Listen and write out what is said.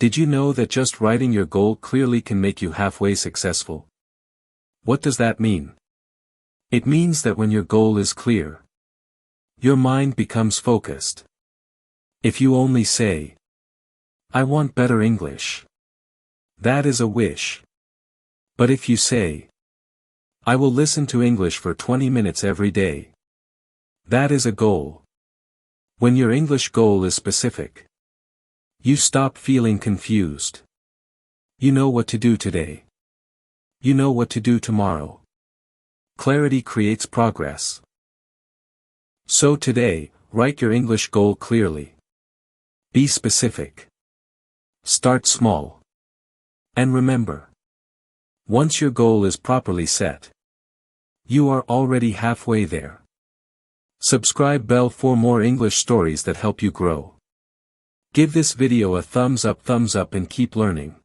Did you know that just writing your goal clearly can make you halfway successful? What does that mean? It means that when your goal is clear, your mind becomes focused. If you only say, "I want better English," that is a wish. But if you say, "I will listen to English for 20 minutes every day," that is a goal. When your English goal is specific, you stop feeling confused. You know what to do today. You know what to do tomorrow. Clarity creates progress. So today, write your English goal clearly. Be specific. Start small. And remember, once your goal is properly set, you are already halfway there. Subscribe bell for more English stories that help you grow. Give this video a thumbs up and keep learning.